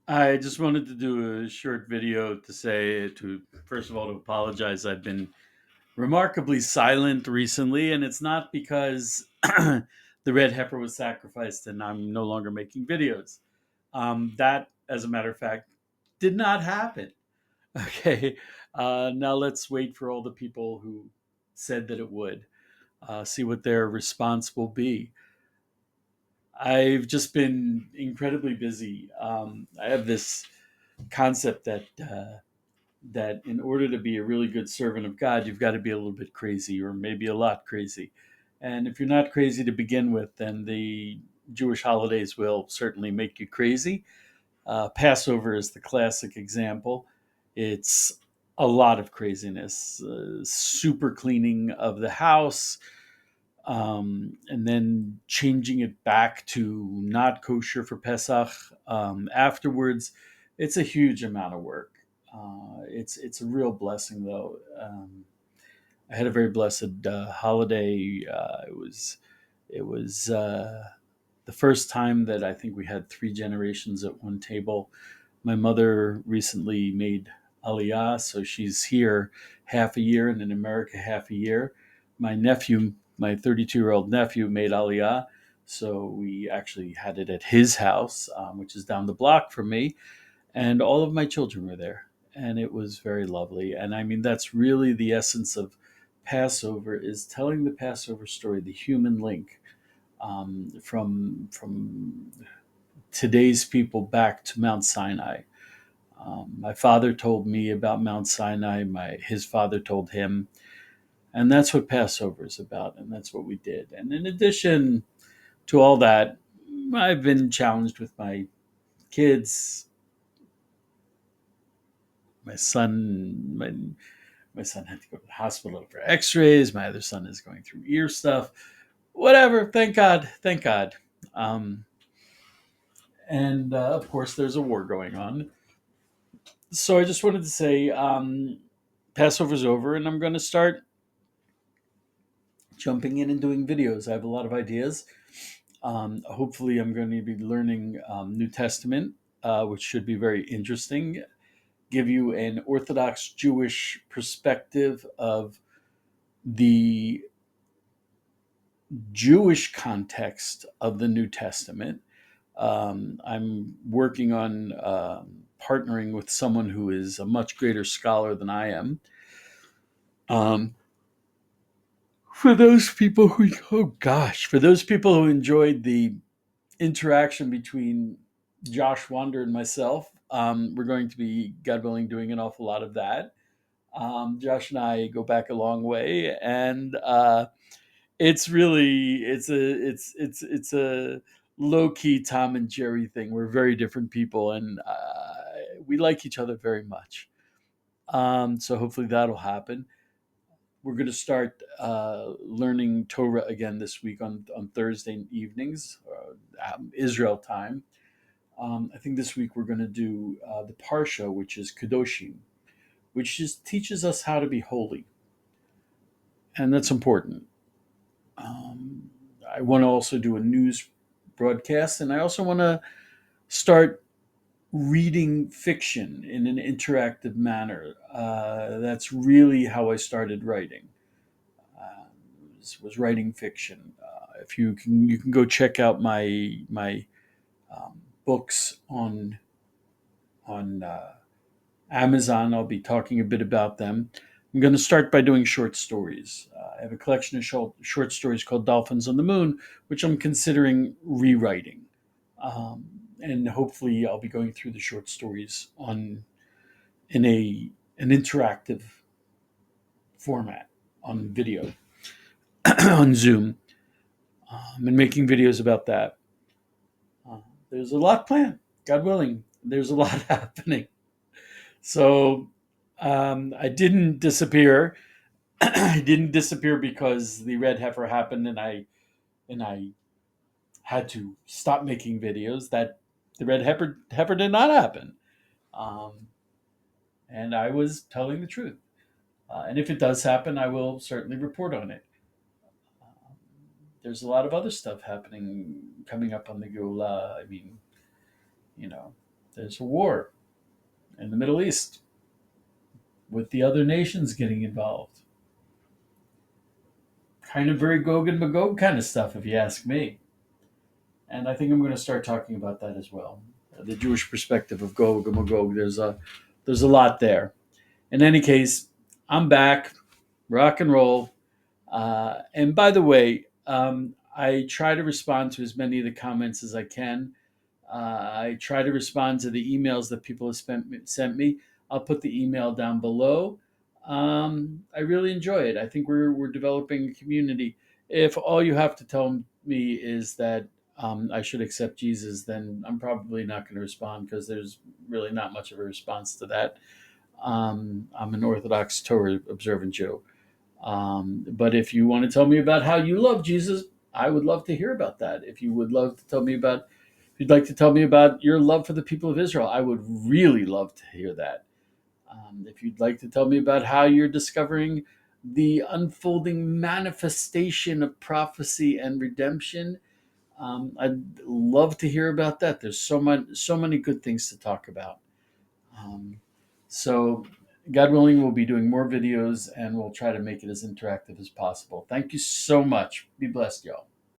I just wanted to do a short video to say to first of all to apologize. I've been remarkably silent recently, and it's not because the red heifer was sacrificed and I'm no longer making videos. That, as a matter of fact, did not happen. Okay, now let's wait for all the people who said that it would. See what their response will be. I've just been incredibly busy. I have this concept that in order to be a really good servant of God, you've got to be a little bit crazy, or maybe a lot crazy. And if you're not crazy to begin with, then the Jewish holidays will certainly make you crazy. Passover is the classic example. It's a lot of craziness, super cleaning of the house, and then changing it back to not kosher for Pesach afterwards. It's a huge amount of work. It's a real blessing though. I had a very blessed holiday. It was the first time that I think we had three generations at one table. My mother recently made Aliyah, so she's here half a year and in America half a year. My nephew, my 32-year-old nephew, made Aliyah, so we actually had it at his house, which is down the block from me, and all of my children were there, and it was very lovely. And I mean, that's really the essence of Passover, is telling the Passover story, the human link from today's people back to Mount Sinai. My father told me about Mount Sinai. His father told him, and that's what Passover is about, and that's what we did. And in addition to all that, I've been challenged with my kids. My son, my son had to go to the hospital for X-rays. My other son is going through ear stuff. Whatever. Thank God. Thank God. Um, and of course, there's a war going on. So I just wanted to say, Passover's over, and I'm going to start jumping in and doing videos. I have a lot of ideas. Hopefully, I'm going to be learning New Testament, which should be very interesting. Give you an Orthodox Jewish perspective of the Jewish context of the New Testament. I'm working on partnering with someone who is a much greater scholar than I am. Um, for those people who, oh gosh, for those people who enjoyed the interaction between Josh Wander and myself, we're going to be, God willing, doing an awful lot of that. Josh and I go back a long way, and it's really it's a low key Tom and Jerry thing. We're very different people, and we like each other very much. So hopefully that'll happen. We're going to start learning Torah again this week on Thursday evenings, Israel time. I think this week we're going to do the Parsha, which is Kedoshim, which just teaches us how to be holy, and that's important. Um, I want to also do a news broadcast, and I also want to start reading fiction in an interactive manner. That's really how I started writing. Was writing fiction. If you can go check out my books on Amazon. I'll be talking a bit about them. I'm going to start by doing short stories. I have a collection of short stories called Dolphins on the Moon, which I'm considering rewriting. Um, and hopefully, I'll be going through the short stories on in an interactive format on video on Zoom, and making videos about that. Uh, there's a lot planned, God willing. There's a lot happening. So I didn't disappear. I didn't disappear because the red heifer happened, and I had to stop making videos. That the red heifer did not happen, um, and I was telling the truth. And if it does happen, I will certainly report on it. Um, there's a lot of other stuff happening coming up on the Gula. I mean, you know. There's a war in the Middle East with the other nations getting involved. Kind of very Gog and Magog kind of stuff, if you ask me. And I think I'm going to start talking about that as well. The Jewish perspective of Gog and Magog. There's a lot there. In any case, I'm back, rock and roll. And by the way, I try to respond to as many of the comments as I can. I try to respond to the emails that people have sent me. I'll put the email down below. I really enjoy it. I think we're developing a community. If all you have to tell me is that I should accept Jesus, then I'm probably not going to respond because there's really not much of a response to that. I'm an Orthodox Torah observant Jew. But if you want to tell me about how you love Jesus, I would love to hear about that. If you would love to tell me about, if you'd like to tell me about your love for the people of Israel, I would really love to hear that. If you'd like to tell me about how you're discovering the unfolding manifestation of prophecy and redemption, I'd love to hear about that. There's so many good things to talk about. Um, so, God willing, we'll be doing more videos and we'll try to make it as interactive as possible. Thank you so much. Be blessed, y'all.